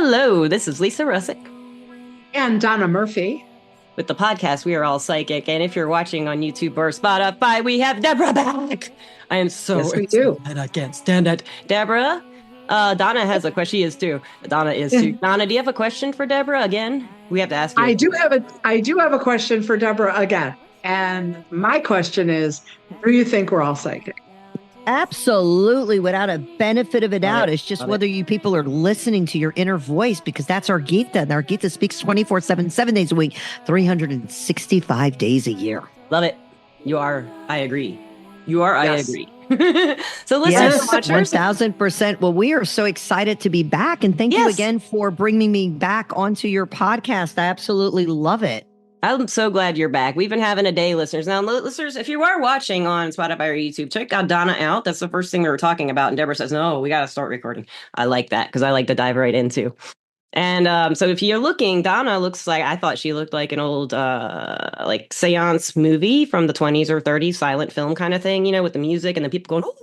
Hello, this is Lisa Rusczyk. And Dona Murphy. With the podcast, We Are All Psychic. And if you're watching on YouTube or Spotify, we have Deborah back. I am so excited. I can't stand it. Deborah, Donna has a question. She is too. Donna is too. Donna, do you have a question for Deborah again? We have to ask you. I do have a question for Deborah again. And my question is, do you think we're all psychic? Absolutely, without a benefit of a doubt. It's just whether you people are listening to your inner voice, because that's our Gita. And our Gita speaks 24/7, 7 days a week, 365 days a year. Love it. You are. I agree. You are. Yes. I agree. So listen, yes, 1,000%. Well, we are so excited to be back. And thank you again for bringing me back onto your podcast. I absolutely love it. I'm so glad you're back. We've been having a day, listeners. Now, listeners, if you are watching on Spotify or YouTube, check out Donna out. That's the first thing we were talking about. And Deborah says, no, we got to start recording. I like that because I like to dive right into. And so if you're looking, Donna looks like, I thought she looked like an old like seance movie from the 20s or 30s, silent film kind of thing, you know, with the music and the people going, oh.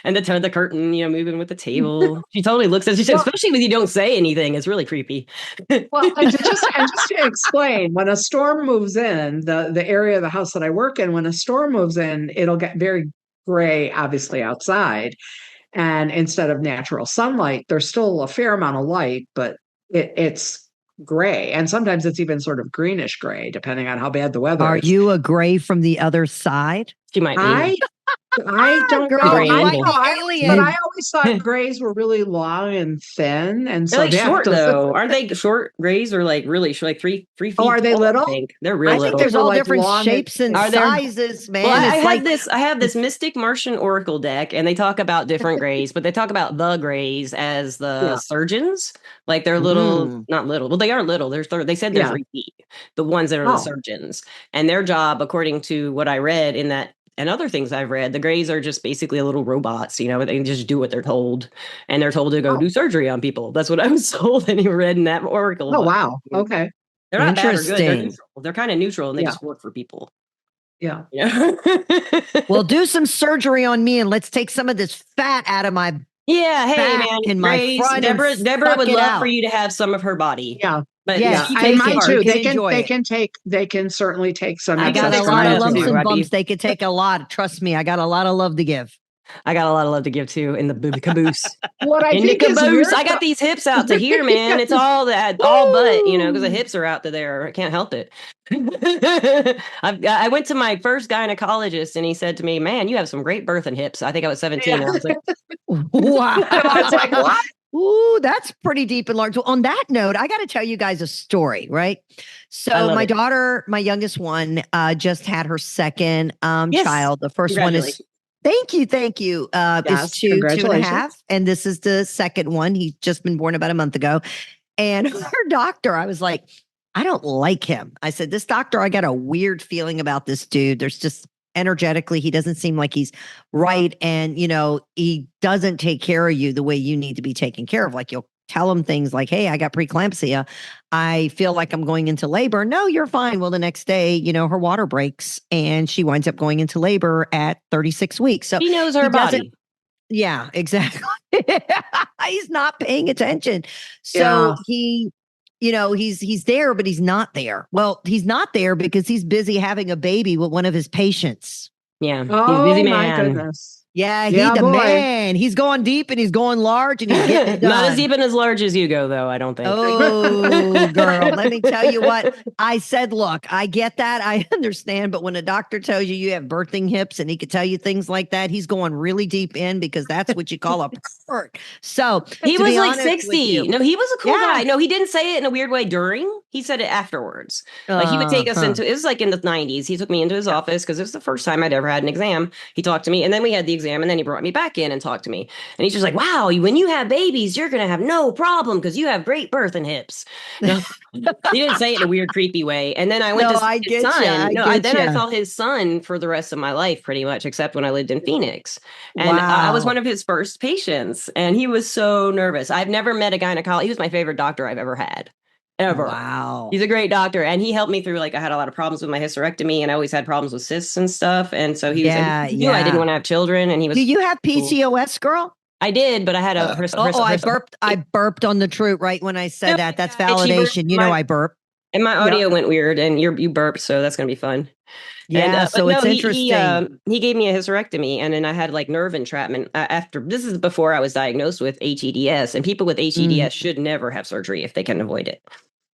And the curtain, you know, moving with the table. She totally looks at you, especially when you don't say anything. It's really creepy. Well, and just to explain, when a storm moves in, the area of the house that I work in, when a storm moves in, it'll get very gray, obviously, outside. And instead of natural sunlight, there's still a fair amount of light, but it's gray. And sometimes it's even sort of greenish gray, depending on how bad the weather is. Are you a gray from the other side? She might be. I don't know. But I always thought grays were really long and thin, and so they're like short though. Aren't they short grays or like really short, like three feet? Oh, are they little? I think they're real little. I think there's all different shapes and sizes, man. Well, I have this Mystic Martian Oracle deck, and they talk about different grays, but they talk about the grays as the surgeons. Like they're little, not little. Well, they are little. They said they're 3 feet. The ones that are the surgeons, and their job, according to what I read in that. And other things I've read, the grays are just basically little robots, you know, they just do what they're told. And they're told to go do surgery on people. That's what I was told and you read in that oracle. Oh, wow. Okay. They're not bad or good. They're neutral. They're kind of neutral and they just work for people. Yeah. Well, do some surgery on me and let's take some of this fat out of my hey, man. In my front Deborah would love for you to have some of her body. Yeah. But I might too. They can certainly take some. I got a lot of lumps and bumps. They could take a lot. Trust me, I got a lot of love to give. I got a lot of love to give too in the caboose. What I think is weird, I got these hips out to here, man. It's all but, you know, because the hips are out to there. I can't help it. I went to my first gynecologist and he said to me, man, you have some great birthing hips. I think I was 17. And I was like, wow. I was like, what? Ooh, that's pretty deep and large. Well, on that note, I got to tell you guys a story, right? So my daughter, my youngest one, just had her second child. The first one is, thank you. Is two and a half. And this is the second one. He's just been born about a month ago. And her doctor, I was like, I don't like him. I said, this doctor, I got a weird feeling about this dude. There's just energetically, he doesn't seem like he's right. And, you know, he doesn't take care of you the way you need to be taken care of. Like you'll tell him things like, hey, I got preeclampsia. I feel like I'm going into labor. No, you're fine. Well, the next day, you know, her water breaks and she winds up going into labor at 36 weeks. So he knows her body. Yeah, exactly. He's not paying attention. So you know, he's there, but he's not there. Well, he's not there because he's busy having a baby with one of his patients. Yeah. Oh, he's a busy my man. goodness. Yeah, he's the man. He's going deep and he's going large and he's getting it done. Not as deep and as large as you go, though, I don't think. Oh, girl, let me tell you what. I said, look, I get that. I understand. But when a doctor tells you you have birthing hips and he could tell you things like that, he's going really deep in because that's what you call a pervert. So he was like 60. No, he was a cool guy. No, he didn't say it in a weird way during. He said it afterwards. Like he would take us into, it was like in the 90s. He took me into his office because it was the first time I'd ever had an exam. He talked to me and then we had the exam and then he brought me back in and talked to me. And he's just like, wow, when you have babies, you're going to have no problem because you have great birthing hips. No, he didn't say it in a weird, creepy way. And then I went to see his son. I saw his son for the rest of my life, pretty much, except when I lived in Phoenix. And I was one of his first patients. And he was so nervous. I've never met a gynecologist. He was my favorite doctor I've ever had. Ever. Wow. He's a great doctor. And he helped me through, like, I had a lot of problems with my hysterectomy and I always had problems with cysts and stuff. And so he was, he knew I didn't want to have children. And he was, do you have PCOS, girl? I did, but I had a. I burped on the truth right when I said that. That's validation. You know, I burped. And my audio went weird, and you burped, so that's going to be fun. Yeah, and, so it's interesting. He gave me a hysterectomy, and then I had like nerve entrapment after. This is before I was diagnosed with HEDS, and people with HEDS should never have surgery if they can avoid it.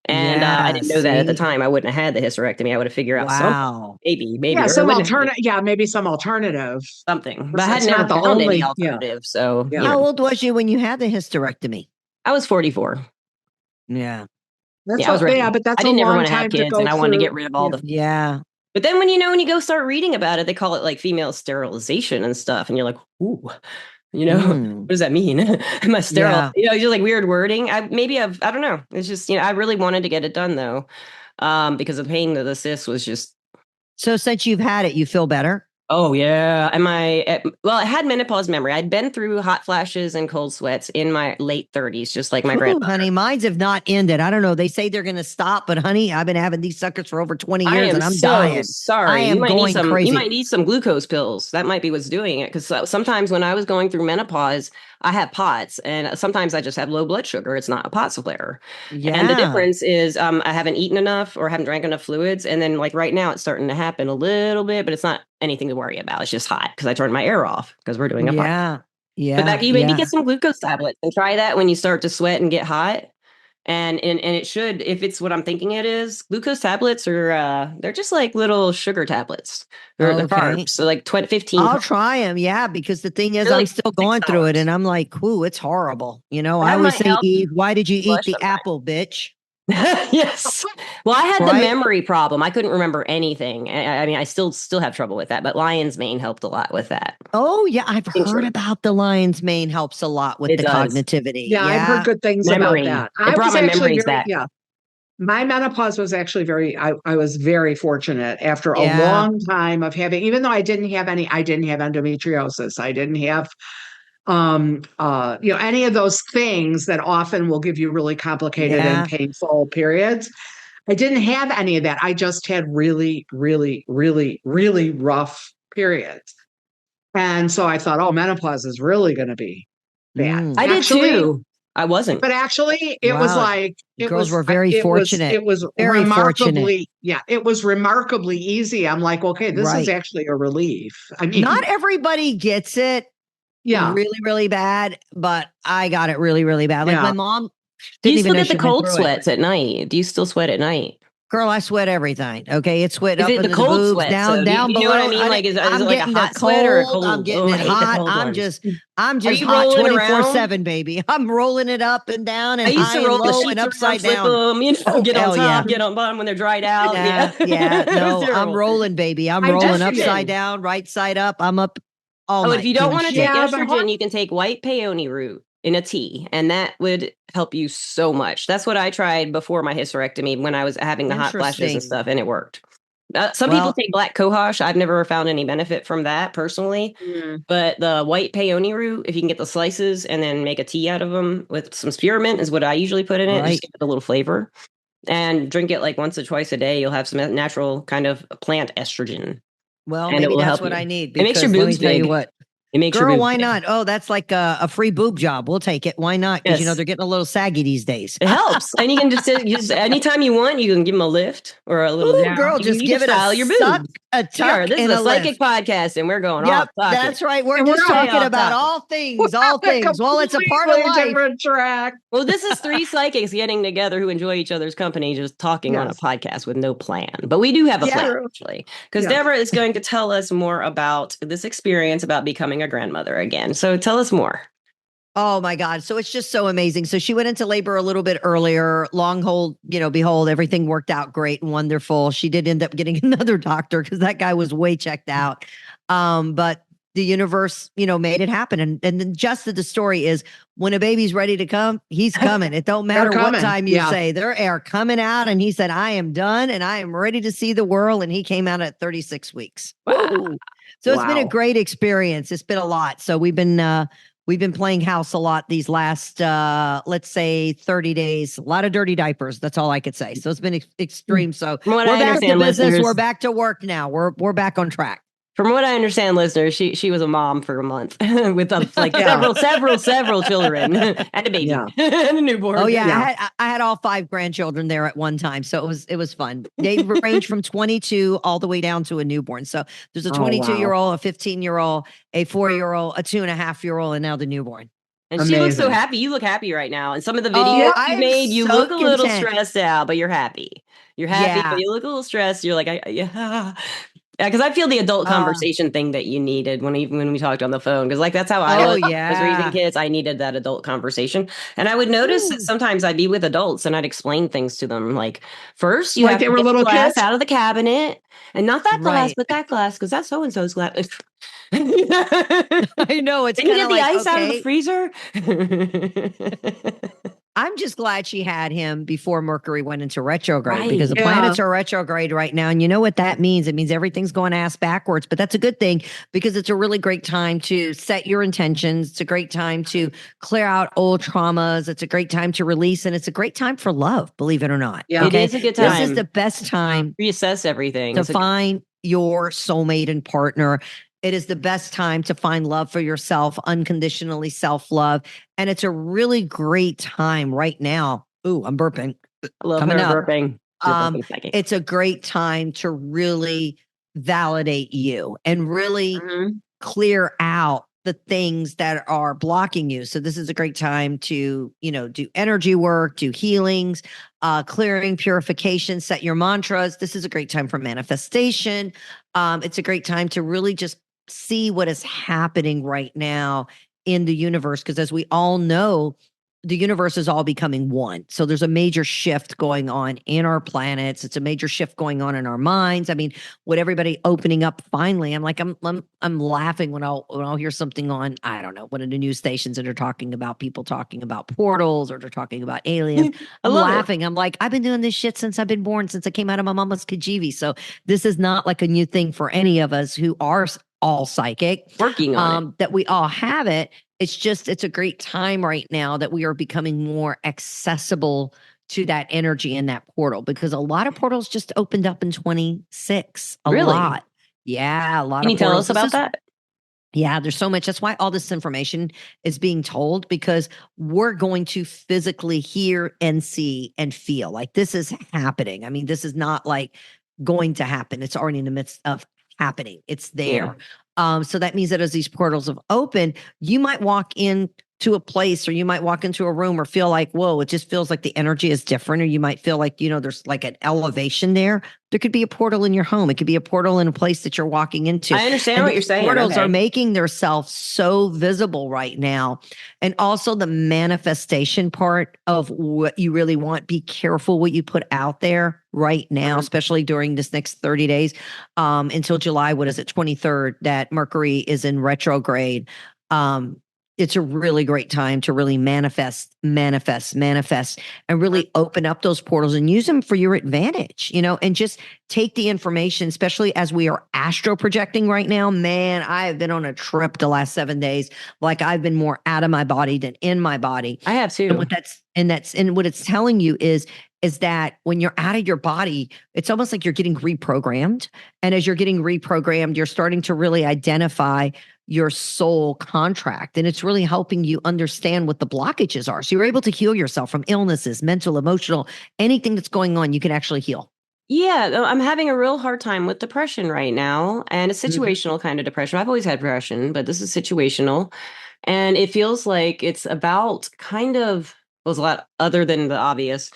And I didn't know that at the time. I wouldn't have had the hysterectomy. I would have figured out something. Maybe. Yeah, some alternative. Yeah, maybe some alternative. Something. But I had never found any alternative. So how old was you when you had the hysterectomy? I was 44. Yeah. I was ready. Yeah, but that's I didn't ever want to have kids, and I wanted to get rid of all the. Yeah. But then when you go start reading about it, they call it like female sterilization and stuff, and you're like, ooh. What does that mean? Am I sterile? Just like weird wording. I don't know. It's just, I really wanted to get it done though. Because the pain of the cyst was just. So since you've had it, you feel better? Oh yeah. I had menopause memory. I'd been through hot flashes and cold sweats in my late 30s, just like my grandmother. Honey, mine's have not ended. I don't know. They say they're going to stop, but honey, I've been having these suckers for over 20 years and I'm dying. Sorry. I am going crazy. You might need some glucose pills. That might be what's doing it. Because sometimes when I was going through menopause, I have POTS, and sometimes I just have low blood sugar. It's not a POTS flare. Yeah. And the difference is I haven't eaten enough or haven't drank enough fluids. And then like right now it's starting to happen a little bit, but it's not anything to worry about. It's just hot because I turned my air off because we're doing a podcast. Yeah. But you maybe get some glucose tablets and try that when you start to sweat and get hot. And it should, if it's what I'm thinking it is, glucose tablets are, they're just like little sugar tablets. They're carbs. So like 15. I'll try them. Yeah. Because the thing is, I'm still going through it and I'm like, ooh, it's horrible. I always say, Eve, why did you eat the apple, bitch? Yes. Well, I had the memory problem. I couldn't remember anything. I mean, I still have trouble with that, but lion's mane helped a lot with that. Oh yeah, I've heard about the lion's mane helps a lot with the cognitivity. Yeah, I've heard good things about that. It brought my memories back. Yeah. My menopause was actually I was very fortunate after a long time of having, even though I didn't have endometriosis. I didn't have any of those things that often will give you really complicated and painful periods. I didn't have any of that. I just had really, really, really, really rough periods. And so I thought, menopause is really going to be bad. I did too. I wasn't. But actually, it was like... Girls were very fortunate. It was very remarkably... Yeah, it was remarkably easy. I'm like, okay, this is actually a relief. I mean... Not everybody gets it. Yeah, really, really bad. But I got it really, really bad. Like my mom. Do you still get the cold sweats at night? Do you still sweat at night? Girl, I sweat everything. Okay, it's sweat up in the cold boobs, sweat, down below. You know what I mean? Like, is it like a hot sweat or a cold? I'm getting it hot. I'm just hot 24/7, baby. I'm rolling it up and down and high and low and upside down. Get on top, get on bottom when they're dried out. Yeah. No, I'm rolling, baby. I'm rolling upside down, right side up. I'm up. If you don't want to take estrogen, you can take white peony root in a tea, and that would help you so much. That's what I tried before my hysterectomy when I was having the hot flashes and stuff, and it worked. Some people take black cohosh. I've never found any benefit from that personally, but the white peony root, if you can get the slices and then make a tea out of them with some spearmint is what I usually put in it, just to get a little flavor, and drink it like once or twice a day. You'll have some natural kind of plant estrogen. Well, and maybe that's what I need. It makes your boobs big. It makes Girl, why not? Oh, that's like a free boob job. We'll take it. Why not? Because they're getting a little saggy these days. It helps, and you can just anytime you want, you can give them a lift or a little. Ooh, girl, just give it a your suck, a tuck, This is a psychic podcast, and we're going off. That's right. We're just talking about all things. Well, it's a part of life. Different track. Well, this is three psychics getting together who enjoy each other's company, just talking on a podcast with no plan. But we do have a plan actually, because Deborah is going to tell us more about this experience about becoming a grandmother again. So tell us more. Oh my God. So it's just so amazing. So she went into labor a little bit earlier, behold, everything worked out great and wonderful. She did end up getting another doctor because that guy was way checked out. But the universe, made it happen. And the gist of the story is when a baby's ready to come, he's coming. It don't matter what time you say, they're coming out. And he said, I am done and I am ready to see the world. And he came out at 36 weeks. Wow. So it's been a great experience. It's been a lot. So we've been playing house a lot these last, let's say 30 days, a lot of dirty diapers. That's all I could say. So it's been extreme. So we're back to business. We're back to work now. We're back on track. From what I understand, listeners, she was a mom for a month with several children and a baby and a newborn. Oh yeah, I had all 5 grandchildren there at one time, so it was fun. They range from 22 all the way down to a newborn. So there's a 22-year-old, a 15-year-old, a 4-year-old, a 2.5-year-old, and now the newborn. And she looks so happy. You look happy right now. And some of the videos you made, you look a little stressed out, but you're happy. You're happy, but you look a little stressed. You're like, yeah. Because I feel the adult conversation thing that you needed when we talked on the phone. Because that's how I was raising kids. I needed that adult conversation, and I would notice that sometimes I'd be with adults and I'd explain things to them. Like first, you have to get the glass out of the cabinet, and not that glass, but that glass, because that's so and so's glass. I know it's. Can you get the ice out of the freezer? I'm just glad she had him before Mercury went into retrograde, because the planets are retrograde right now. And you know what that means? It means everything's going ass backwards, but that's a good thing, because it's a really great time to set your intentions. It's a great time to clear out old traumas. It's a great time to release, and it's a great time for love, believe it or not. Yeah, okay? It is a good time. This is the best time. Reassess everything. To find your soulmate and partner. It is the best time to find love for yourself, unconditionally self-love. And it's a really great time right now. Ooh, I'm burping. I love burping. It's a great time to really validate you and really clear out the things that are blocking you. So this is a great time to, do energy work, do healings, clearing, purification, set your mantras. This is a great time for manifestation. It's a great time to really just see what is happening right now in the universe, because as we all know, the universe is all becoming one. So there's a major shift going on in our planets. It's a major shift going on in our minds. I mean, with everybody opening up finally, I'm like, I'm laughing when I'll hear something on, I don't know, one of the news stations that are talking about people talking about portals, or they're talking about aliens. I'm laughing. I'm like, I've been doing this shit since I've been born, since I came out of my mama's Kajivi. So this is not like a new thing for any of us who are all psychic, working on it. That we all have it. It's a great time right now that we are becoming more accessible to that energy in that portal, because a lot of portals just opened up in 26. A lot. Yeah, a lot. Can you tell us about that? Yeah, there's so much. That's why all this information is being told, because we're going to physically hear and see and feel like this is happening. I mean, this is not like going to happen. It's already in the midst of happening. It's there. So that means that as these portals have opened, you might walk into a place, or you might walk into a room, or feel like, whoa, it just feels like the energy is different. Or you might feel like, there's like an elevation there. There could be a portal in your home. It could be a portal in a place that you're walking into. I understand what you're saying. Portals are making themselves so visible right now. And also the manifestation part of what you really want. Be careful what you put out there right now, especially during this next 30 days until July, 23rd, that Mercury is in retrograde. It's a really great time to really manifest, and really open up those portals and use them for your advantage, and just take the information, especially as we are astro projecting right now. Man, I have been on a trip the last 7 days. Like, I've been more out of my body than in my body. I have too. And what it's telling you is that when you're out of your body, it's almost like you're getting reprogrammed. And as you're getting reprogrammed, you're starting to really identify your soul contract. And it's really helping you understand what the blockages are. So you're able to heal yourself from illnesses, mental, emotional, anything that's going on, you can actually heal. Yeah, I'm having a real hard time with depression right now, and a situational kind of depression. I've always had depression, but this is situational. And it feels like it's about it's a lot other than the obvious.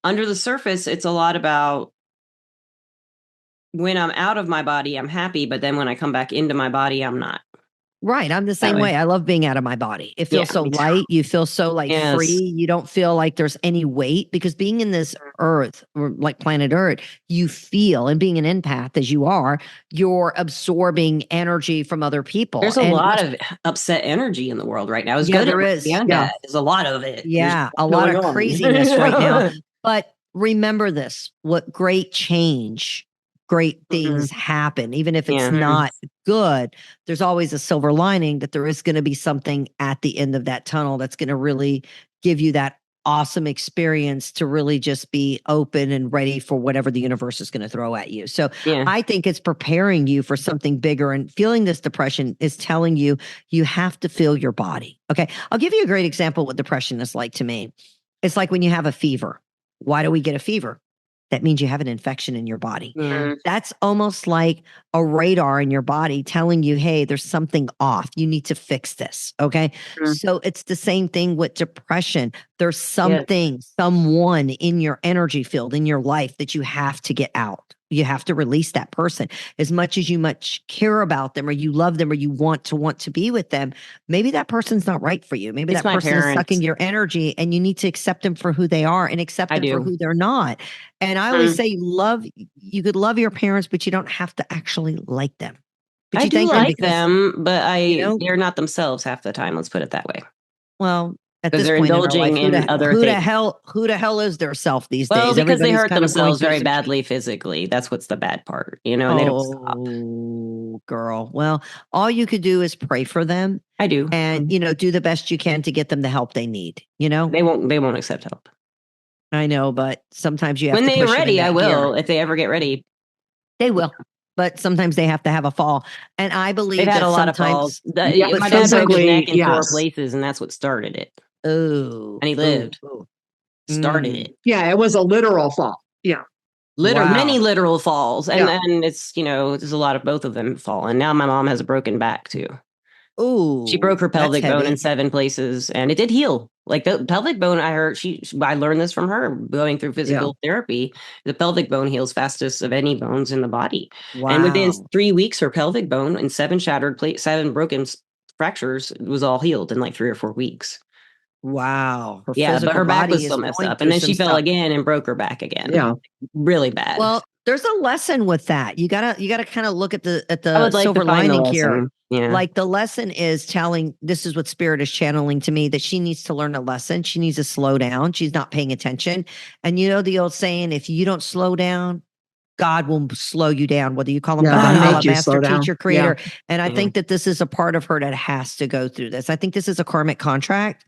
Under the surface, it's a lot about when I'm out of my body, I'm happy, but then when I come back into my body, I'm not. Right. I'm the same way. I love being out of my body. It feels so light. You feel so free. You don't feel like there's any weight, because being in this earth, or like planet Earth, you feel, and being an empath as you are, you're absorbing energy from other people. There's a lot of upset energy in the world right now. It's good. There is. There's a lot of it. Yeah. A lot of craziness right now. But remember this, what great change, great things happen, even if it's not good. There's always a silver lining, that there is going to be something at the end of that tunnel that's going to really give you that awesome experience to really just be open and ready for whatever the universe is going to throw at you. So I think it's preparing you for something bigger, and feeling this depression is telling you, you have to feel your body. Okay. I'll give you a great example of what depression is like to me. It's like when you have a fever. Why do we get a fever? That means you have an infection in your body. That's almost like a radar in your body telling you, hey, there's something off. You need to fix this. Okay. So it's the same thing with depression. There's something, someone in your energy field, in your life that you have to get out. You have to release that person. As much as you care about them, or you love them, or you want to be with them, maybe that person's not right for you. Maybe that person is sucking your energy, and you need to accept them for who they are and accept them for who they're not. And I always say, you could love your parents, but you don't have to actually like them. But I do like them, but they're not themselves half the time. Let's put it that way. Well, at this point indulging in other things. Who the hell is their self these days? Well, because they hurt themselves very badly physically. That's what's the bad part, and they don't stop. Oh, girl. Well, all you could do is pray for them. I do. And, do the best you can to get them the help they need, They won't accept help. I know, but sometimes you have when to they're ready, I will. If they ever get ready. They will. But sometimes they have to have a fall. And I believe they've had a lot of falls. My dad broke his neck in 4 places, and that's what started it. Oh. And he lived. Started it. Yeah, it was a literal fall. Yeah. Many literal falls. And it's, there's a lot of both of them fall. And now my mom has a broken back too. Oh. She broke her pelvic bone in 7 places, and it did heal. Like the pelvic bone, I learned this from her going through physical therapy. The pelvic bone heals fastest of any bones in the body. Wow. And within 3 weeks, her pelvic bone and 7 broken fractures was all healed in like 3 or 4 weeks. Wow. But her back was still messed up. And then she fell again and broke her back again. Yeah. Really bad. Well, there's a lesson with that. You gotta kind of look at the silver lining here. Yeah. Like the lesson is this is what Spirit is channeling to me, that she needs to learn a lesson. She needs to slow down. She's not paying attention. And the old saying, if you don't slow down, God will slow you down, whether you call him God, master, teacher, creator. Yeah. And I think that this is a part of her that has to go through this. I think this is a karmic contract.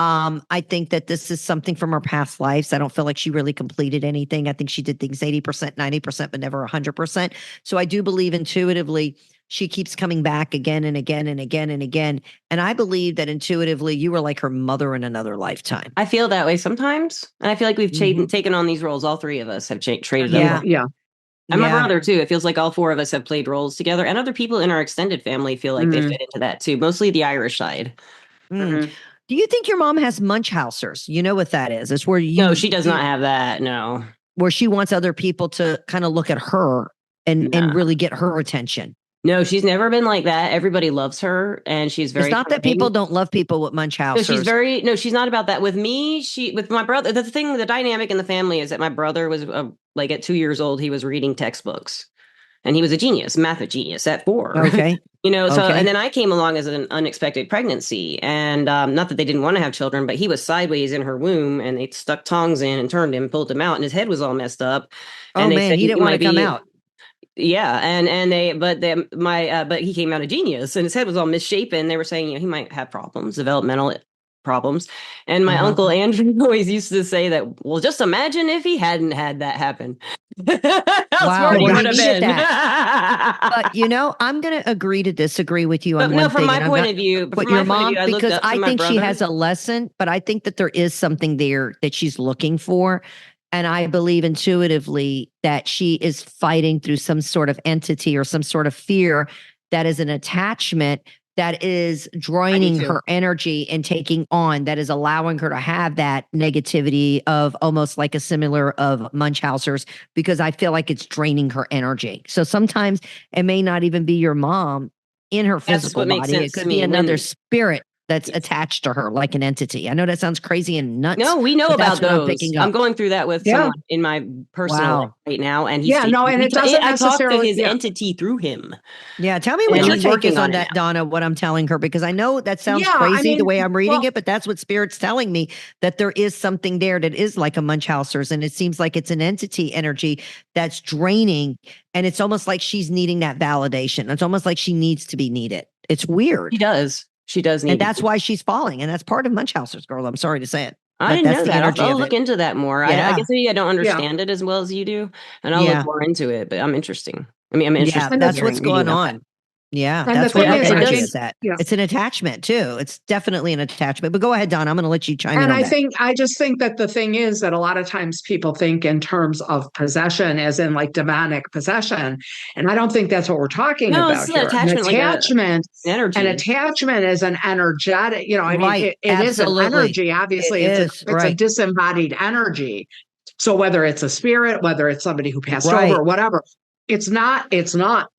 I think that this is something from her past lives. I don't feel like she really completed anything. I think she did things 80%, 90%, but never 100%. So I do believe intuitively she keeps coming back again and again and again and again. And I believe that intuitively you were like her mother in another lifetime. I feel that way sometimes. And I feel like we've taken on these roles. All 3 of us have traded them. Yeah. And my brother too. It feels like all 4 of us have played roles together. And other people in our extended family feel like they fit into that too. Mostly the Irish side. Do you think your mom has Munchhausers? You know what that is? It's where No, she does not have that. No. Where she wants other people to kind of look at her and really get her attention. No, she's never been like that. Everybody loves her, and she's very. It's not that people don't love people with Munchhausers. No, she's not about that. With me, with my brother, the dynamic in the family is that my brother was like at 2 years old, he was reading textbooks. And he was a genius, math genius at 4. Okay. And then I came along as an unexpected pregnancy. And not that they didn't want to have children, but he was sideways in her womb, and they stuck tongs in and turned him, pulled him out, and his head was all messed up. And they said he didn't want to come out. Yeah. But he came out a genius, and his head was all misshapen. They were saying, he might have problems, developmental problems. And my uncle Andrew always used to say that, well, just imagine if he hadn't had that happen. Wow, he would have been. But I'm going to agree to disagree with you on one thing. From my point of view, but your mom, because I think she has a lesson, but I think that there is something there that she's looking for. And I believe intuitively that she is fighting through some sort of entity or some sort of fear that is an attachment that is draining her energy and taking on, that is allowing her to have that negativity of almost like a similar of Munchhausers, because I feel like it's draining her energy. So sometimes it may not even be your mom in her physical body. It could be another spirit that's attached to her, like an entity. I know that sounds crazy and nuts. No, we know about those. I'm going through that with someone in my personal life right now, and and it doesn't necessarily. I talk to his entity through him. Yeah, tell me what your take is on that, Donna. What I'm telling her, because I know that sounds crazy the way I'm reading it, but that's what Spirit's telling me, that there is something there that is like a Munchhausers, and it seems like it's an entity energy that's draining, and it's almost like she's needing that validation. It's almost like she needs to be needed. It's weird. She does. She does need, and that's why she's falling, and that's part of Munchhausers, girl. I'm sorry to say it. I didn't know that. I'll look into that more. I guess maybe I don't understand it as well as you do, and I'll look more into it. But I'm interesting. I'm interested. Yeah, that's what's going on. Yeah, and that's what energy is at. Yeah. It's an attachment too. It's definitely an attachment. But go ahead, Don. I'm going to let you chime in. And I just think that the thing is that a lot of times people think in terms of possession, as in like demonic possession, and I don't think that's what we're talking about here. Attachment, an attachment is an energetic. I mean, it is an energy. Obviously, it's a disembodied energy. So whether it's a spirit, whether it's somebody who passed over, or whatever, it's not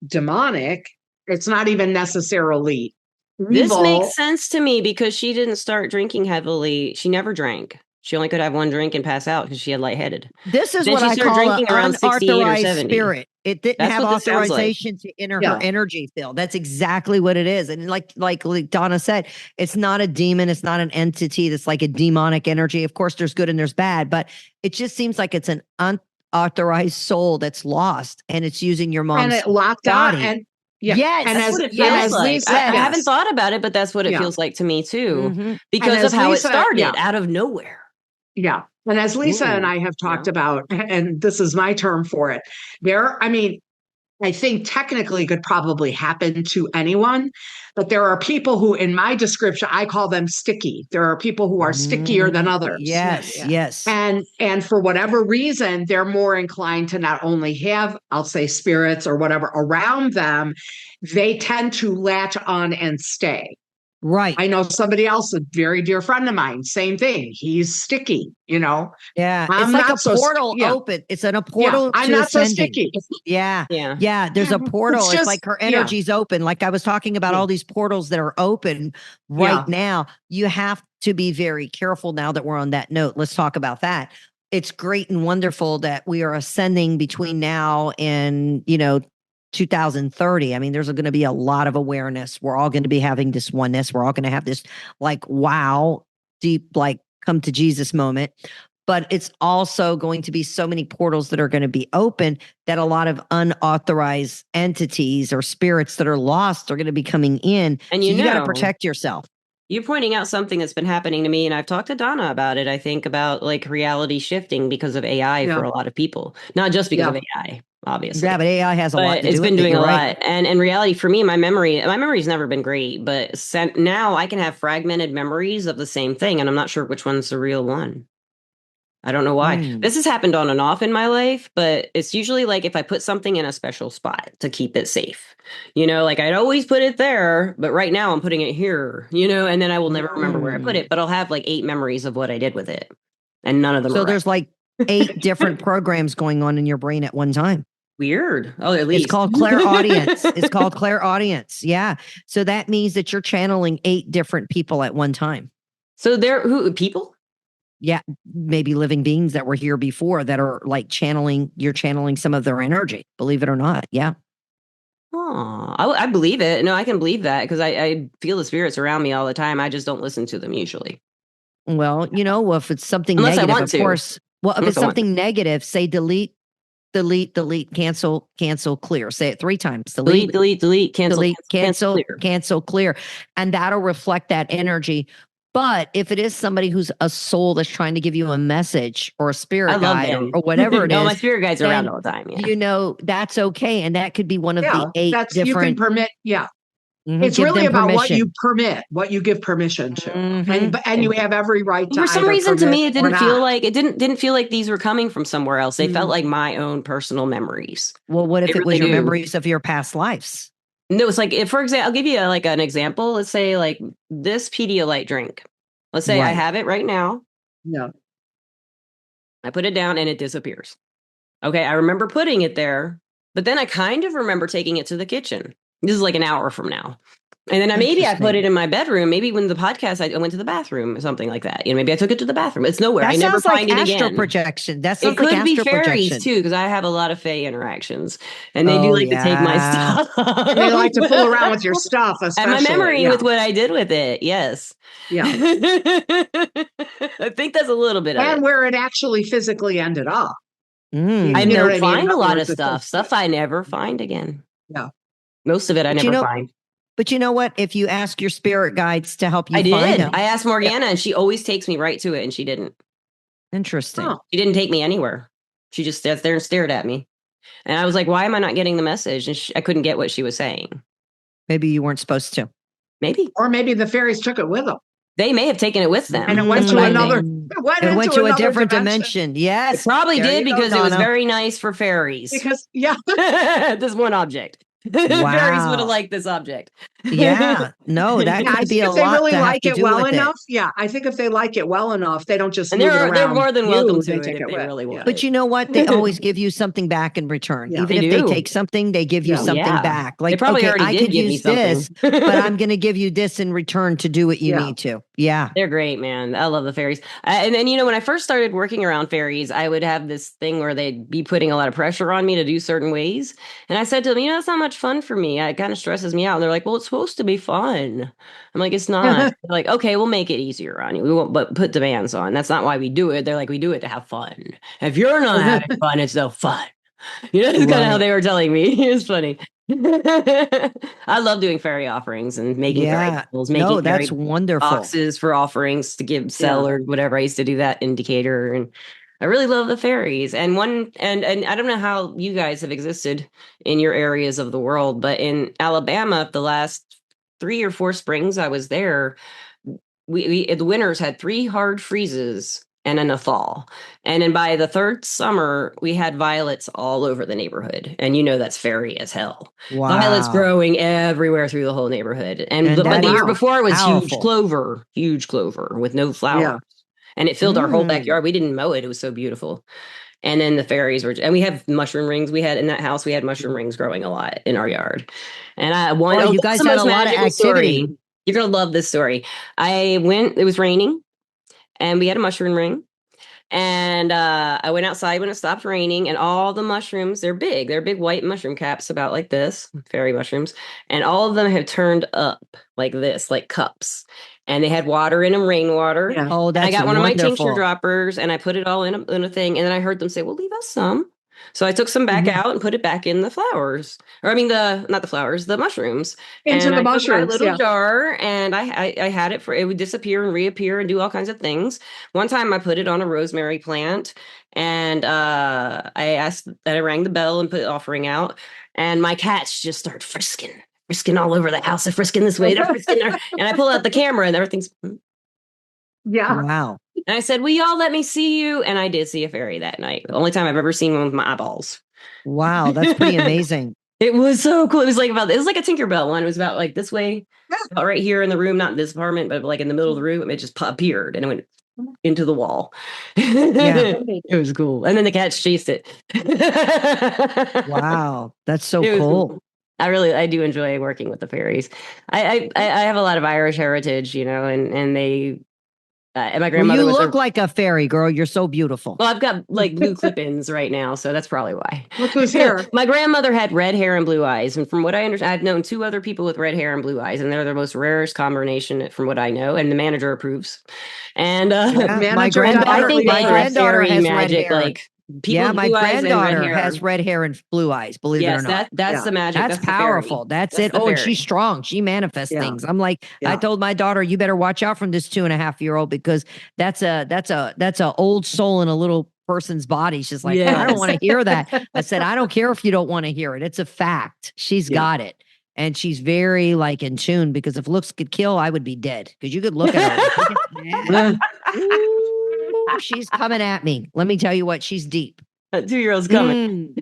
demonic. It's not even necessarily evil. This makes sense to me because she didn't start drinking heavily. She never drank. She only could have one drink and pass out because she had lightheaded. This is what I call an unauthorized spirit. It didn't have authorization to enter her energy field. That's exactly what it is. And like Donna said, it's not a demon. It's not an entity that's like a demonic energy. Of course, there's good and there's bad, but it just seems like it's an unauthorized soul that's lost and it's using your mom's and it locked body. On. Yes, and that's what it feels like. Lisa, I haven't thought about it, but that's what it feels like to me too, because of how Lisa, it started out of nowhere. Yeah, and as Lisa and I have talked about, and this is my term for it, I think technically could probably happen to anyone, but there are people who, in my description, I call them sticky. There are people who are stickier than others. Yes. And for whatever reason, they're more inclined to not only have, I'll say, spirits or whatever around them, they tend to latch on and stay. Right. I know somebody else, a very dear friend of mine, same thing. He's sticky, Yeah. It's like a portal open. It's a portal. Yeah, I'm not so sticky. Yeah. There's a portal. It's like her energy's open. Like I was talking about all these portals that are open right now. You have to be very careful now that we're on that note. Let's talk about that. It's great and wonderful that we are ascending between now and, 2030. I mean, there's going to be a lot of awareness. We're all going to be having this oneness. We're all going to have this deep, come to Jesus moment. But it's also going to be so many portals that are going to be open that a lot of unauthorized entities or spirits that are lost are going to be coming in. And you got to protect yourself. You're pointing out something that's been happening to me, and I've talked to Donna about it. I think about reality shifting because of AI for a lot of people, not just because of AI. Obviously. Yeah, but AI has a lot to do with it. It's been doing a lot. And in reality, for me, my memory's never been great, but now I can have fragmented memories of the same thing, and I'm not sure which one's the real one. I don't know why. This has happened on and off in my life, but it's usually if I put something in a special spot to keep it safe. I'd always put it there, but right now I'm putting it here, and then I will never remember where I put it, but I'll have 8 memories of what I did with it. And none of them So there's 8 different programs going on in your brain at one time. Weird. Oh, at least. It's called clairaudience. It's called clairaudience. Yeah. So that means that you're channeling 8 different people at one time. So they're people? Yeah. Maybe living beings that were here before that are you're channeling some of their energy, believe it or not. Yeah. Oh, I believe it. No, I can believe that because I feel the spirits around me all the time. I just don't listen to them usually. Well, if it's something Unless negative, I want of course. Well, if it's something negative, say delete, cancel, clear. Say it 3 times. Delete, cancel, clear. And that'll reflect that energy. But if it is somebody who's a soul that's trying to give you a message or a spirit guide or whatever it is. My spirit guides are around all the time. Yeah. That's okay. And that could be one of the 8 different. You can permit. Yeah. It's really about what you permit, what you give permission to, and you have every right to. For some reason, to me, it didn't feel like didn't feel like these were coming from somewhere else. They felt like my own personal memories. Well, what if it was your memories of your past lives? No, it's for example, I'll give you an example. Let's say this Pedialyte drink. Let's say I have it right now. Yeah. I put it down and it disappears. Okay, I remember putting it there, but then I kind of remember taking it to the kitchen. This is an hour from now. And then maybe I put it in my bedroom. Maybe when the podcast, I went to the bathroom or something like that. Maybe I took it to the bathroom. It's nowhere. I never find it again. Astral projection. That sounds it could like be astral fairies projection. Too, because I have a lot of fae interactions, and they do to take my stuff. They like to fool around with your stuff, especially. And my memory with what I did with it. Yes. Yeah. I think that's a little bit of it. And where it actually physically ended up. I never find a lot of stuff I never find again. Yeah. Most of it I never find. But you know what? If you ask your spirit guides to help you I find did. them. I asked Morgana and she always takes me right to it, and she didn't. Interesting. She didn't take me anywhere. She just sat there and stared at me. And I was like, why am I not getting the message? And I couldn't get what she was saying. Maybe you weren't supposed to. Maybe. Or maybe the fairies took it with them. They may have taken it with them. And it went to another. It went to a different dimension. Yes. It probably did because it was very nice for fairies. Because, yeah. This one object. Wow. Fairies would have liked this object. Yeah. No, that could be a lot. If they really like it well enough, I think if they like it well enough, they don't just. And they're more than welcome to it if they really want. But you know what? They always give you something back in return. Yeah, even if they take something, they give you something back. Like, they probably already did give me something, but I'm going to give you this in return to do what you need to. Yeah, they're great, man. I love the fairies. And then when I first started working around fairies, I would have this thing where they'd be putting a lot of pressure on me to do certain ways. And I said to them, that's not much fun for me. It kind of stresses me out. And they're like, well, it's supposed to be fun. I'm like, it's not. They're like, okay, we'll make it easier on you. We won't but put demands on. That's not why we do it. They're like, we do it to have fun. If you're not having fun, it's no fun. That's kind of how they were telling me. It was funny. I love doing fairy offerings and making fairy bowls, making that's wonderful boxes for offerings to sell or whatever. I used to do that in Decatur, and I really love the fairies. And and I don't know how you guys have existed in your areas of the world, but in Alabama, the last 3 or 4 springs I was there, we the winters had 3 hard freezes and then a fall. And then by the 3rd summer, we had violets all over the neighborhood. And that's fairy as hell. Wow. Violets growing everywhere through the whole neighborhood. But the year before it was huge clover with no flowers. Yeah. And it filled our whole backyard. We didn't mow it. It was so beautiful. And then the fairies and we have mushroom rings. We had in that house, we had mushroom rings growing a lot in our yard. And you guys had a lot of activity. Story. You're going to love this story. It was raining. And we had a mushroom ring. And I went outside when it stopped raining. And all the mushrooms, they're big. They're big white mushroom caps about like this, fairy mushrooms. And all of them have turned up like this, like cups. And they had water in them, rainwater. Yeah. Oh, that's I got one wonderful. of my tincture droppers and I put it all in a thing. And then I heard them say, well, leave us some. So I took some back out and put it back in the flowers. Or I mean, not the flowers, the mushrooms. Into the mushrooms. My little jar, and I had it it would disappear and reappear and do all kinds of things. One time I put it on a rosemary plant, and I rang the bell and put the offering out, and my cats just start frisking all over the house. They're frisking this way, they're frisking there. And I pull out the camera and everything's wow. And I said, will y'all let me see you? And I did see a fairy that night. The only time I've ever seen one with my eyeballs. Wow, that's pretty amazing. It was so cool. It was like a Tinkerbell one. It was about like this way, about right here in the room, not in this apartment, but like in the middle of the room. It just appeared and it went into the wall. It was cool. And then the cats chased it. Wow, that's so cool. I do enjoy working with the fairies. I have a lot of Irish heritage, and they. And my grandmother. You look like a fairy, girl. You're so beautiful. Well, I've got like blue clip-ins right now, so that's probably why. Look who's here. My grandmother had red hair and blue eyes, and from what I understand, I've known 2 other people with red hair and blue eyes, and they're the most rarest combination, from what I know. And the manager approves. And my granddaughter, I think my granddaughter has magic, red hair. My granddaughter has red hair and blue eyes. Believe it or not, that's the magic. That's powerful. That's it. Oh, and she's strong. She manifests things. I'm like, I told my daughter, you better watch out from this 2.5-year-old because that's a old soul in a little person's body. She's like, I don't want to hear that. I said, I don't care if you don't want to hear it. It's a fact. She's got it. And she's very like in tune because if looks could kill, I would be dead because you could look at her. She's coming at me. Let me tell you what, she's deep. That 2-year-old's coming.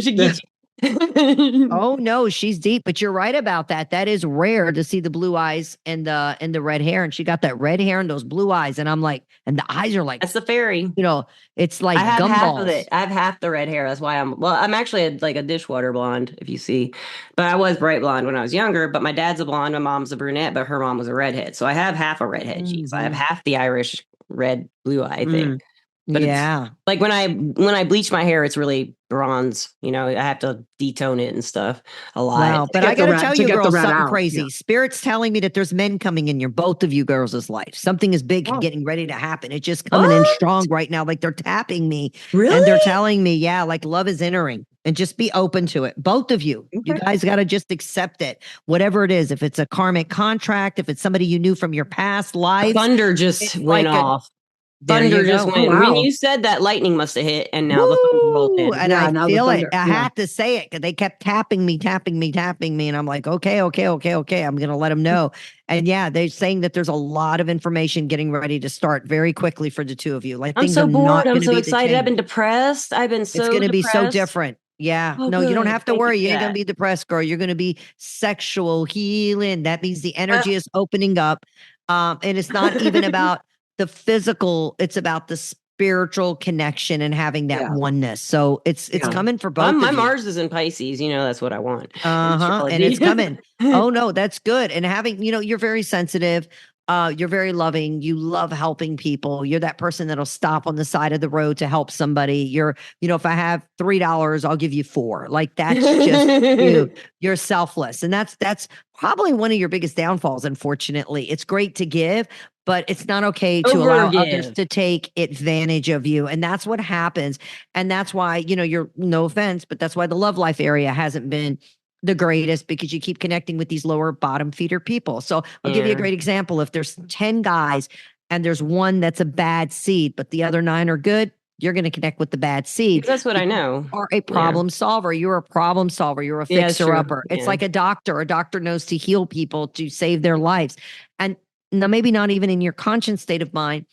She gets you. Oh no, she's deep, but you're right about that. That is rare to see the blue eyes and the red hair. And she got that red hair and those blue eyes. And I'm like, and the eyes are like, that's the fairy. It's like I have gumballs. Half of it. I have half the red hair. That's why I'm actually like a dishwater blonde, if you see. But I was bright blonde when I was younger. But my dad's a blonde, my mom's a brunette, but her mom was a redhead. So I have half a redhead cheeks. I have half the Irish red blue eye thing. But it's like when I bleach my hair, it's really bronze. I have to detone it and stuff a lot. Wow, but I gotta tell you, girls, something crazy. Spirit's telling me that there's men coming in both of you girls' life. Something is big getting ready to happen. It's just coming in strong right now. Like they're tapping me. Really? And they're telling me, like love is entering. and just be open to it. Both of you. Okay. You guys got to just accept it. Whatever it is, if it's a karmic contract, if it's somebody you knew from your past life. Thunder just went off. Thunder just went. Wow. When you said that, lightning must have hit, and now the thunder rolled in. And I feel it. I had to say it because they kept tapping me, and I'm like, okay. I'm going to let them know. And yeah, they're saying that there's a lot of information getting ready to start very quickly for the two of you. Like, I'm so bored. I'm so excited. I've been depressed. It's going to be so different. Yeah. No, you don't have to worry. You ain't going to be depressed, girl. You're going to be sexual healing. That means the energy is opening up. And it's not even about the physical, it's about the spiritual connection and having that oneness. So it's coming for both. My Mars is in Pisces, that's what I want. And it's coming. Oh no, that's good. And having, you're very sensitive. You're very loving. You love helping people. You're that person that'll stop on the side of the road to help somebody. You're, if I have $3, I'll give you $4. Like, that's just you. You're selfless. And that's probably one of your biggest downfalls, unfortunately. It's great to give, but it's not okay to allow others to take advantage of you. And that's what happens. And that's why, you're, no offense, but that's why the love life area hasn't been the greatest, because you keep connecting with these lower bottom feeder people. So I'll give you a great example. If there's 10 guys and there's one that's a bad seed, but the other 9 are good, you're going to connect with the bad seed. That's what I know. You are a problem solver. You're a problem solver. You're a fixer-upper. It's like a doctor. A doctor knows to heal people, to save their lives. And now, maybe not even in your conscious state of mind,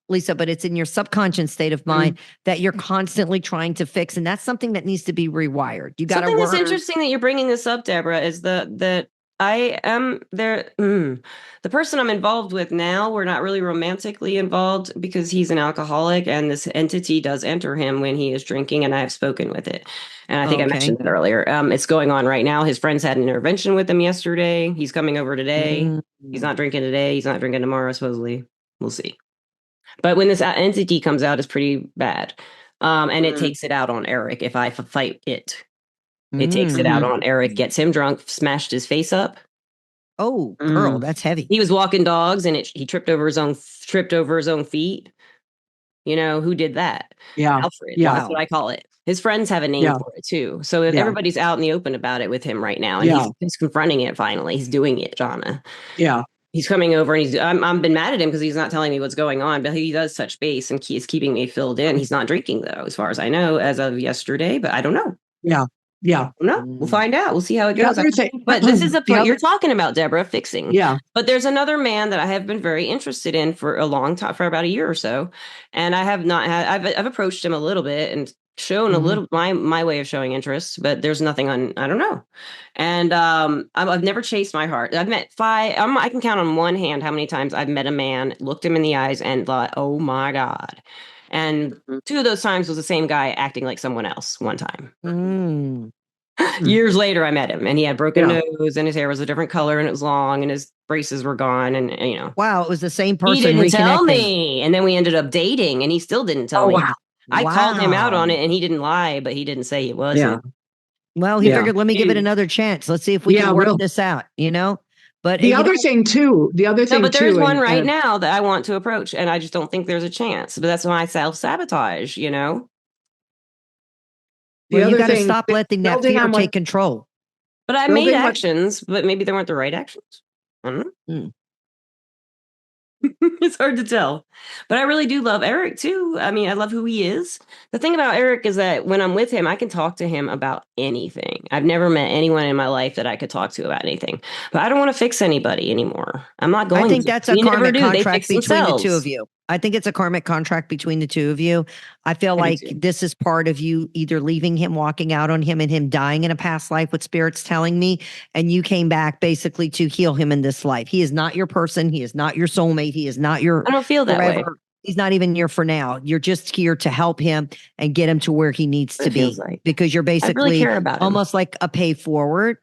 Lisa, but it's in your subconscious state of mind that you're constantly trying to fix. And that's something that needs to be rewired. You got to Something that's interesting that you're bringing this up, Deborah, is that I am there. The person I'm involved with now, we're not really romantically involved because he's an alcoholic, and this entity does enter him when he is drinking, and I have spoken with it. And I think I mentioned it earlier. It's going on right now. His friends had an intervention with him yesterday. He's coming over today. He's not drinking today. He's not drinking tomorrow, supposedly. We'll see. But when this entity comes out, it's pretty bad. And it takes it out on Eric if I fight it. It takes it out on Eric, gets him drunk, smashed his face up. Oh, girl, that's heavy. He was walking dogs, and he tripped over his own feet. Who did that? Yeah. Alfred. Yeah. That's what I call it. His friends have a name for it too. So everybody's out in the open about it with him right now. And he's confronting it finally. He's doing it, Jonna. Yeah. He's coming over, and I've been mad at him because he's not telling me what's going on, but he does touch base, and he is keeping me filled in. He's not drinking, though, as far as I know, as of yesterday, but I don't know. Yeah. No, we'll find out. We'll see how it goes. But this is the point you're talking about, Deborah, fixing. Yeah. But there's another man that I have been very interested in for a long time, for about a year or so. And I have not had, I've approached him a little bit and shown a little my way of showing interest, but there's nothing I don't know. And I've never chased my heart. I've met 5. I can count on one hand how many times I've met a man, looked him in the eyes, and thought, oh my God. And 2 of those times was the same guy acting like someone else one time. Years later, I met him, and he had broken nose, and his hair was a different color, and it was long, and his braces were gone, and Wow, it was the same person. He didn't tell me, and then we ended up dating, and he still didn't tell me. Wow. I called him out on it, and he didn't lie, but he didn't say it wasn't. Yeah. Well, he figured, let me give it another chance. Let's see if we can work this out, But the other thing too, but there's one right now that I want to approach, and I just don't think there's a chance. But that's why I self-sabotage, Well, you got to stop letting that fear take control. But I made actions, but maybe they weren't the right actions. I don't know. It's hard to tell. But I really do love Eric too. I mean, I love who he is. The thing about Eric is that when I'm with him, I can talk to him about anything. I've never met anyone in my life that I could talk to about anything. But I don't want to fix anybody anymore. I'm not going to. I think that's a karmic contract between the two of you. I think it's a karmic contract between the two of you. I feel like this is part of you either leaving him, walking out on him, and him dying in a past life, what Spirit's telling me. And you came back basically to heal him in this life. He is not your person. He is not your soulmate. He is not your. I don't feel that way. He's not even here for now. You're just here to help him and get him to where he needs to be, because you're basically almost like a pay forward.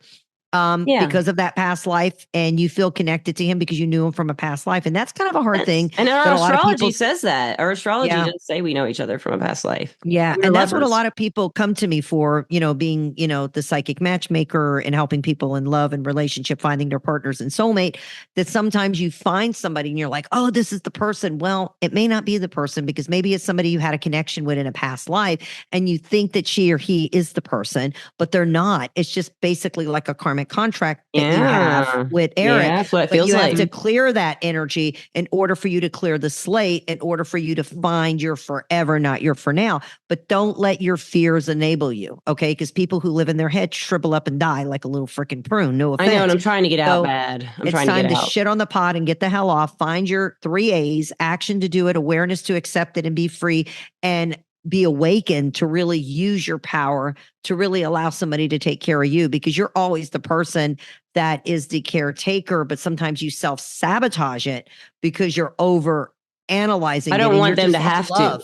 because of that past life, and you feel connected to him because you knew him from a past life. And that's kind of a hard thing. And our astrology says that. Our astrology does say we know each other from a past life. Yeah. And that's what a lot of people come to me for, being, the psychic matchmaker and helping people in love and relationship, finding their partners and soulmate, that sometimes you find somebody and you're like, oh, this is the person. Well, it may not be the person, because maybe it's somebody you had a connection with in a past life and you think that she or he is the person, but they're not. It's just basically like a karmic contract that you have with Eric. Yeah, that's what it feels you like. have to clear that energy in order for you to clear the slate, in order for you to find your forever, not your for now. But don't let your fears enable you, okay? Because people who live in their head shrivel up and die like a little freaking prune. No offense. I know, and I'm trying to get out bad. It's time to shit on the pot and get the hell off. Find your 3 A's: action to do it, awareness to accept it and be free, and be awakened to really use your power to really allow somebody to take care of you, because you're always the person that is the caretaker, but sometimes you self-sabotage it because you're over analyzing. I don't want them to have to.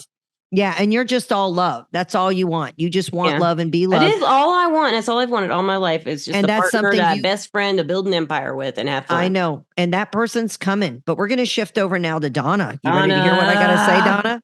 Yeah, and you're just all love. That's all you want. You just want love and be loved. That is all I want. That's all I've wanted all my life, is just a partner, that best friend to build an empire with and have fun. I know. And that person's coming. But we're going to shift over now to Donna. You ready to hear what I got to say, Donna?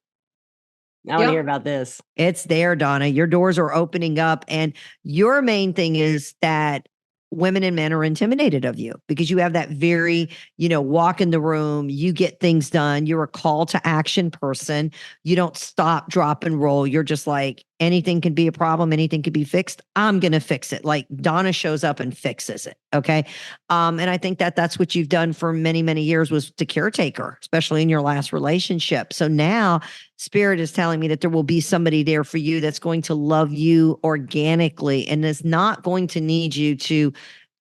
I want to hear about this. It's there, Donna. Your doors are opening up. And your main thing is that women and men are intimidated of you because you have that very, walk in the room, you get things done. You're a call to action person. You don't stop, drop, and roll. You're just like, anything can be a problem. Anything can be fixed. I'm going to fix it. Like Donna shows up and fixes it. Okay. And I think that that's what you've done for many, many years, was the caretaker, especially in your last relationship. So now Spirit is telling me that there will be somebody there for you that's going to love you organically and is not going to need you to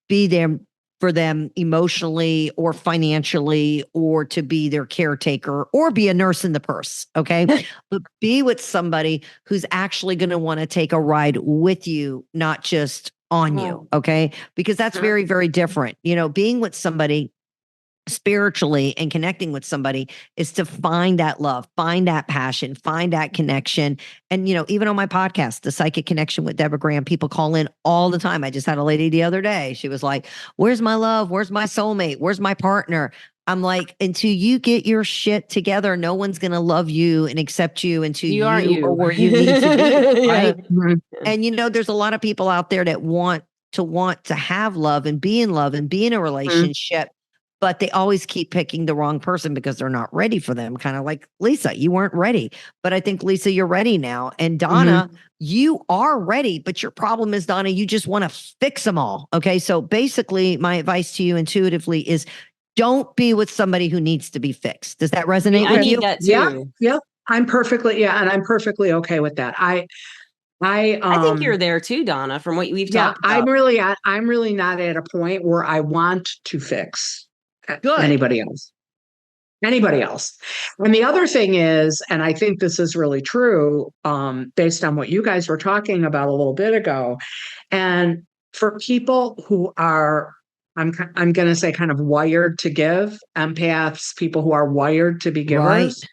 be there for them emotionally or financially, or to be their caretaker or be a nurse in the purse. Okay. But be with somebody who's actually going to want to take a ride with you, not just on you. Okay. Because that's very, very different. Being with somebody spiritually and connecting with somebody is to find that love, find that passion, find that connection. And, even on my podcast, The Psychic Connection with Deborah Graham, people call in all the time. I just had a lady the other day. She was like, where's my love? Where's my soulmate? Where's my partner? I'm like, until you get your shit together, no one's going to love you and accept you until you are where you need to be. Right. And, there's a lot of people out there that want to have love and be in love and be in a relationship. But they always keep picking the wrong person because they're not ready for them. Kind of like Lisa, you weren't ready. But I think, Lisa, you're ready now. And Donna, you are ready. But your problem is, Donna, you just want to fix them all. Okay. So basically, my advice to you intuitively is, don't be with somebody who needs to be fixed. Does that resonate with you? That too. Yeah. I'm perfectly okay with that. I think you're there too, Donna, from what we've talked about. I'm really not at a point where I want to fix anybody else. And the other thing is, and I think this is really true, based on what you guys were talking about a little bit ago, and for people who are, I'm going to say, kind of wired to give, empaths, people who are wired to be givers,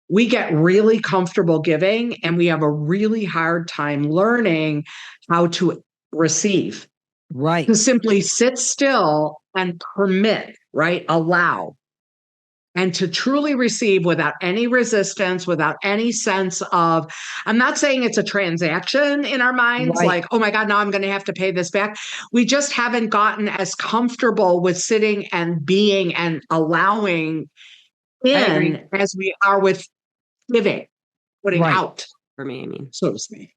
we get really comfortable giving, and we have a really hard time learning how to receive. Right. To simply sit still and permit, allow, and to truly receive without any resistance, without any sense of, I'm not saying it's a transaction in our minds, like, oh my God, now I'm going to have to pay this back. We just haven't gotten as comfortable with sitting and being and allowing in as we are with giving, putting out. For me, I mean, so to speak.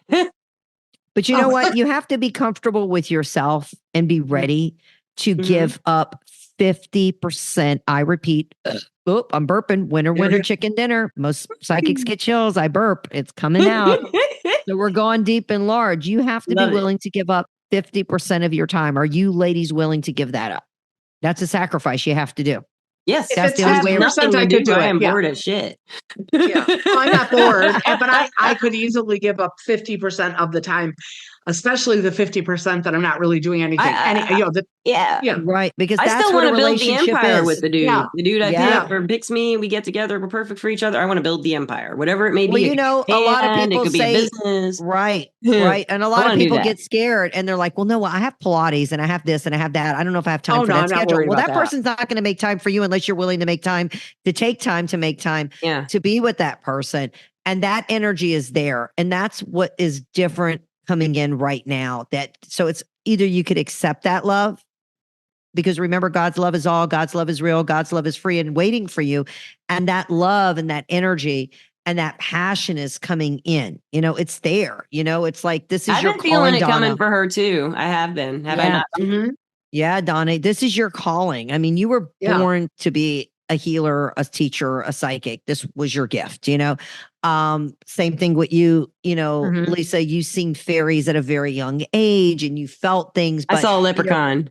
But you know what? You have to be comfortable with yourself and be ready to give up 50%. I repeat, I'm burping. Winner, chicken dinner. Most psychics get chills. I burp. It's coming out. So we're going deep and large. You have to be willing to give up 50% of your time. Are you ladies willing to give that up? That's a sacrifice you have to do. Yes, that's the only way. I could do it. I'm bored as shit. I'm not bored, but I could easily give up 50% of the time. especially the 50% that I'm not really doing anything. Right. Because I still want to build the empire with the dude. Yeah. The dude I pick or picks me, we get together, we're perfect for each other. I want to build the empire, whatever it may be. Well, a lot of people say, be a business. Right. And a lot of people get scared and they're like, well, no, I have Pilates and I have this and I have that. I don't know if I have time for that schedule. Well, that person's not going to make time for you unless you're willing to make time to be with that person. And that energy is there. And that's what is different coming in right now. So it's either you could accept that love, because remember, God's love is all, God's love is real, God's love is free and waiting for you. And that love and that energy and that passion is coming in. It's there. It's like, this is your calling, feeling it Donna. Coming for her too. I have been. Have I not? Mm-hmm. Yeah, Donna, this is your calling. I mean, you were born to be a healer, a teacher, a psychic. This was your gift, same thing with you, Lisa, you've seen fairies at a very young age and you felt things. But, I saw a leprechaun.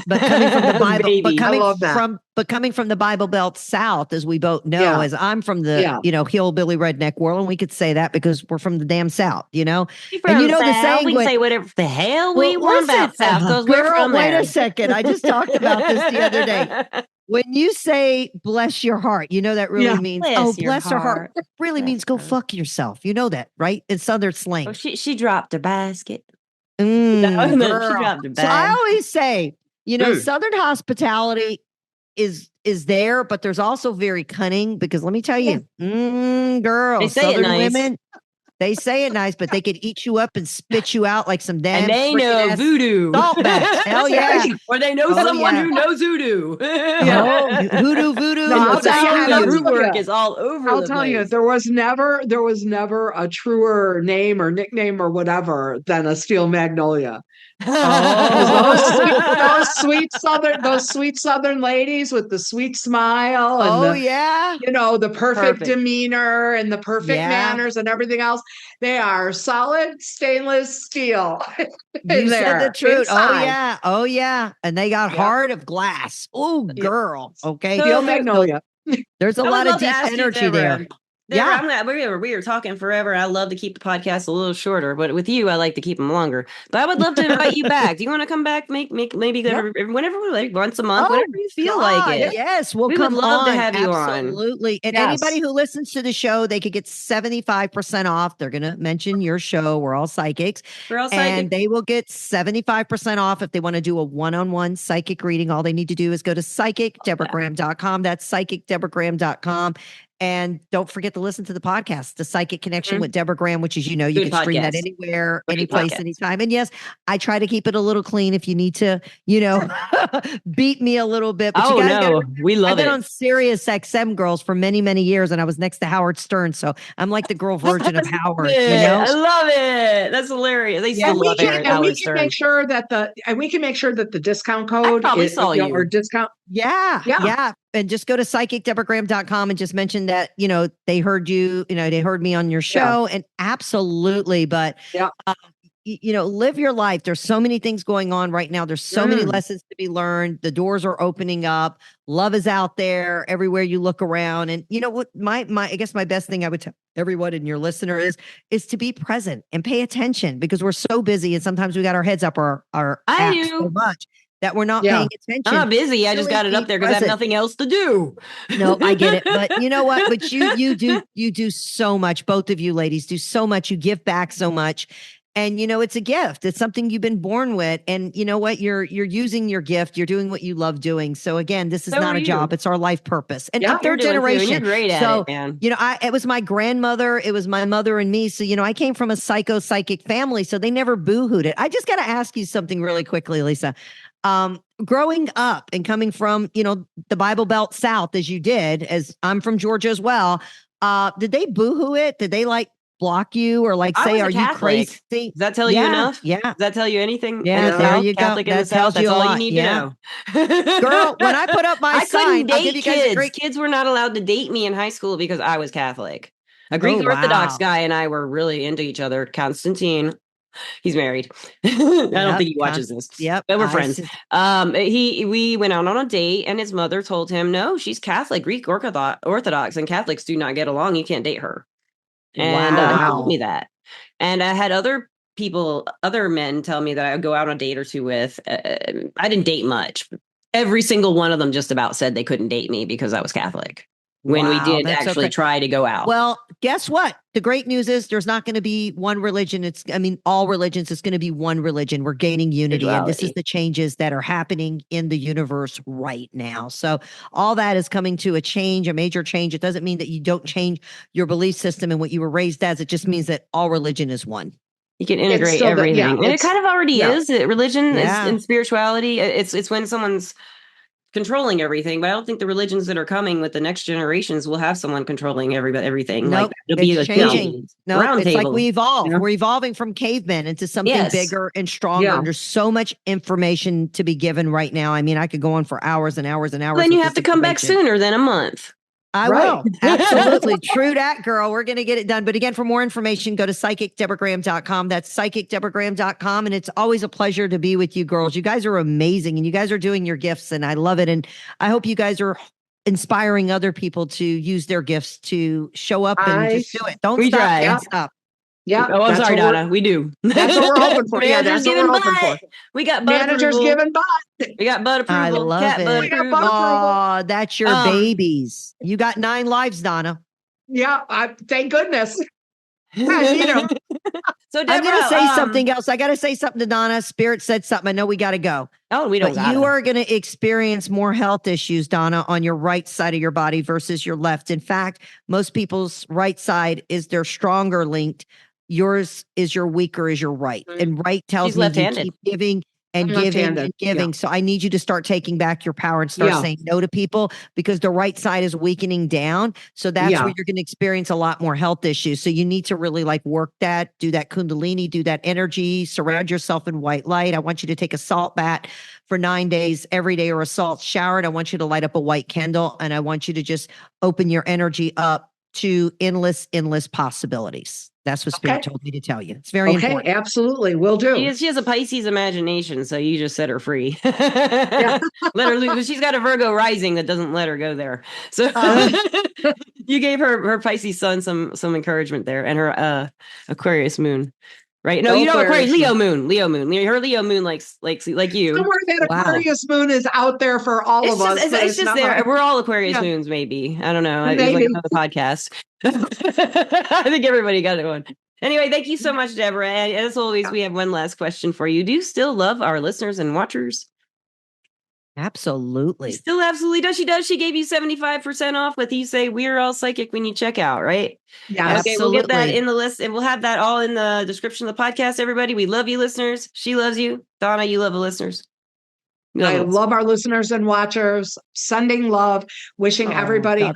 But coming from the Bible, coming from the Bible Belt South, as we both know, as I'm from the, hillbilly redneck world, and we could say that because we're from the damn South, And the saying, we can say whatever the hell we want about South, because we're from there. Wait a second. I just talked about this the other day. When you say bless your heart, that really means, bless her heart. It really means go fuck yourself. You know that, right? In Southern slang. Oh, she dropped her basket. She dropped her basket. So I always say, Southern hospitality is there, but there's also very cunning, because let me tell you, girl, Southern women, they say it nice, but they could eat you up and spit you out like some damn. And they know voodoo. Salt baths. Hell yeah. Or they know someone who knows voodoo. Voodoo. No, the root work is all over. I'll tell you, there was never a truer name or nickname or whatever than a steel magnolia. Those sweet Southern ladies with the sweet smile and the perfect demeanor and the perfect manners and everything else. They are solid stainless steel. You said the truth. Inside. Oh yeah. And they got heart of glass. Oh, girl. Okay. Steel magnolia. There's a lot of deep energy there. I'm glad we were talking forever. I love to keep the podcast a little shorter, but with you, I like to keep them longer. But I would love to invite you back. Do you want to come back? Maybe whenever we like, once a month, whenever you feel like it. Yes, we would love to have you on. Absolutely. And anybody who listens to the show, they could get 75% off. They're going to mention your show. We're all psychics. And they will get 75% off if they want to do a one-on-one psychic reading. All they need to do is go to psychicdeborahgraham.com. That's psychicdeborahgraham.com. And don't forget to listen to the podcast, The Psychic Connection with Deborah Graham, which is, you can stream that anywhere, anyplace, anytime. And yes, I try to keep it a little clean if you need to, beat me a little bit. But we love it. I've been on Sirius XM Girls for many, many years, and I was next to Howard Stern. So I'm like the girl version of Howard. I love it. That's hilarious. They still love Howard Stern. We can make sure that the discount code is or discount. Yeah. And just go to psychicdeborahgraham.com and just mention that, they heard you, they heard me on your show. And absolutely. But, live your life. There's so many things going on right now. There's so many lessons to be learned. The doors are opening up. Love is out there everywhere you look around. And you know what, I guess my best thing I would tell everyone and your listener is to be present and pay attention, because we're so busy. And sometimes we got our heads up our apps so much that we're not paying attention. I'm not busy. I just got it up there because I have nothing else to do. No, I get it. But you know what? But you do so much. Both of you ladies do so much. You give back so much. And, it's a gift. It's something you've been born with. And you know what? You're using your gift. You're doing what you love doing. So again, this is not a job. It's our life purpose. And third generation. You're great at it, man. It was my grandmother. It was my mother and me. So, I came from a psychic family. So they never boo-hooed it. I just got to ask you something really quickly, Lisa. Growing up and coming from, the Bible Belt South, as you did, as I'm from Georgia as well, did they boo-hoo it? Did they block you or say, are you crazy? Does that tell you enough? Yeah. Does that tell you anything? Yeah, there you go. Catholic in the South, that's all you need to know. Girl, when I put up my sign, I'll give you guys kids were not allowed to date me in high school because I was Catholic. A Greek Orthodox guy and I were really into each other. Constantine. He's married. I don't think he watches this. Yep. But we're friends. We went out on a date and his mother told him, no, she's Catholic, Greek Orthodox, and Catholics do not get along. You can't date her. And he told me that. And I had other other men tell me that I would go out on a date or two with. I didn't date much. Every single one of them just about said they couldn't date me because I was Catholic. When we did actually try to go out. Well, guess what? The great news is there's not going to be one religion. All religions, it's going to be one religion. We're gaining unity. And this is the changes that are happening in the universe right now. So all that is coming to a major change. It doesn't mean that you don't change your belief system and what you were raised as. It just means that all religion is one. You can integrate everything. And it kind of already is. Religion is, and spirituality. It's when someone's controlling everything, but I don't think the religions that are coming with the next generations will have someone controlling everything. Nope, it'll be changing. No, it's like we evolve. Yeah. We're evolving from cavemen into something bigger and stronger. Yeah. There's so much information to be given right now. I mean, I could go on for hours and hours and hours. Then you have to come back sooner than a month. I will. Absolutely. True that, girl. We're going to get it done. But again, for more information, go to psychicdeborahgraham.com. That's psychicdeborahgraham.com. And it's always a pleasure to be with you girls. You guys are amazing and you guys are doing your gifts and I love it. And I hope you guys are inspiring other people to use their gifts to show up and just do it. Don't stop. Don't stop. Yeah. Oh, I'm sorry, Donna. We do. That's what we're hoping for. Yeah, that's what we're hoping for. We got managers giving butt. We got butt approval. I love it. Oh, that's your babies. You got 9 lives, Donna. Yeah. Thank goodness. So Deborah, I'm going to say something else. I got to say something to Donna. Spirit said something. I know we got to go. Oh, we don't. But you are going to experience more health issues, Donna, on your right side of your body versus your left. In fact, most people's right side is their stronger linked. Yours is your weaker is your right. And right tells me you keep giving and giving and giving. So I need you to start taking back your power and start saying no to people because the right side is weakening down. So that's where you're going to experience a lot more health issues. So you need to really work that, do that Kundalini, do that energy, surround yourself in white light. I want you to take a salt bath for 9 days every day or a salt shower. And I want you to light up a white candle and I want you to just open your energy up to endless possibilities. That's what Spirit told me to tell you. It's very important. Absolutely. Will do. She has a Pisces imagination, so you just set her free. Let her loose. She's got a Virgo rising that doesn't let her go there. So you gave her Pisces sun some encouragement there and her Aquarius moon. Right? No, you know Aquarius, Leo moon. Her Leo moon likes you. Somewhere that Aquarius moon is out there for all of us. It's just there. We're all Aquarius moons, maybe. I don't know. It's like another podcast. I think everybody got it one. Anyway, thank you so much, Deborah. And as always, we have one last question for you. Do you still love our listeners and watchers? Absolutely. Still absolutely does. She does. She gave you 75% off with you say we're all psychic when you check out, right? Yeah, okay, absolutely. We'll get that in the list and we'll have that all in the description of the podcast, everybody. We love you, listeners. She loves you. Donna, you love the listeners. I love our listeners and watchers. Sending love. Wishing everybody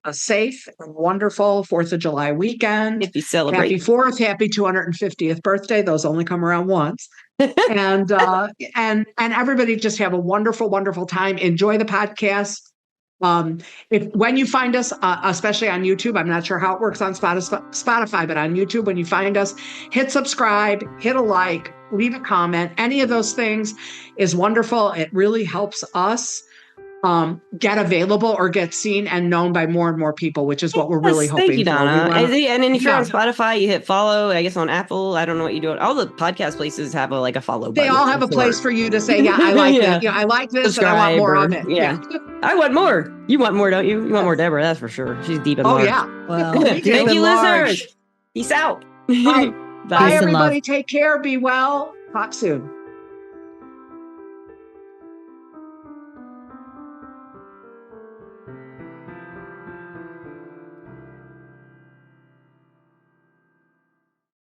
a safe and wonderful 4th of July weekend. If you celebrate. Happy 4th, happy 250th birthday. Those only come around once. and everybody just have a wonderful, wonderful time. Enjoy the podcast. When you find us, especially on YouTube, I'm not sure how it works on Spotify, but on YouTube, when you find us, hit subscribe, hit a like, leave a comment. Any of those things is wonderful. It really helps us get available or get seen and known by more and more people, which is what we're really hoping Thank you, Donna. for. And then if you're on Spotify, you hit follow. I guess on Apple, I don't know what you do. All the podcast places have a follow button. They all have a place for you to say, I like that. I like this and I want more of it. Yeah. I want more. You want more, don't you? You want more Deborah, that's for sure. She's deep in large. Yeah. Well, thank you, listeners. Peace out. Bye, everybody. Take care. Be well. Talk soon.